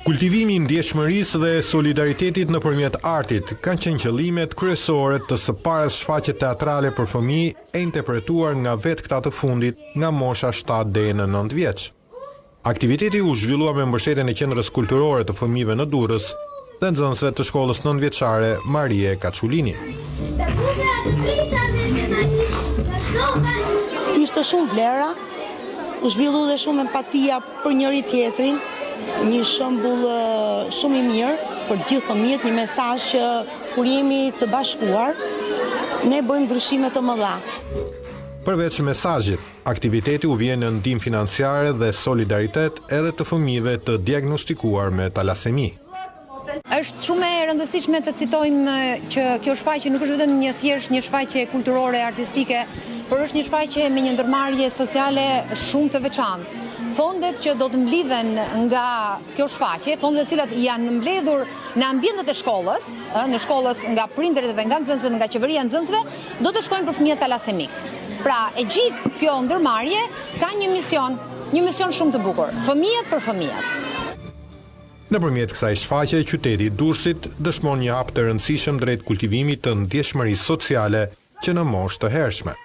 Kultivimi i ndjeshmërisë dhe solidaritetit nëpërmjet artit kanë qenë qëllimet kryesore të së parës shfaqje teatrale për fëmijë e interpretuar nga vetë këta të fundit nga mosha 7 deri në 9 vjeç. Aktiviteti u zhvillua me mbështetjen e Qendrës Kulturore të Fëmijëve në Durrës dhe nxënësve të shkollës 9-vjeçare Marie Kaçulini. Kishte shumë vlera, u zhvillu dhe shumë empatia për njëri tjetrin, një shembull shumë i mirë për gjithë fëmijët, një mesazh që kur jemi të bashkuar, ne bëjmë ndryshime të mëdha. Përveç mesazhit, aktiviteti u vjen në ndihmë financiare dhe solidaritet edhe të fëmijëve të diagnostikuar me talasemi. Është shumë e rëndësishme të citojmë që kjo shfaqje nuk është vetëm një shfaqje kulturore, artistike, por është një shfaqje me një ndërmarrje sociale shumë të veçantë. Fondet që do të mblidhen nga kjo shfaqje, fondet të cilat janë mbledhur në ambientet e shkollës, në shkollës nga prindërit dhe nga nxënësit, nga qeveria e nxënësve, do të shkojnë për fëmijët talasemik. Pra, e gjithë kjo ndërmarrje ka një mision shumë të bukur, fëmijët për fëmijët. Nëpërmjet kësaj shfaqje, qyteti i Durrësit dëshmon një hap të rëndësishëm drejt kultivimit të ndjeshmërisë sociale që në moshë të hershme.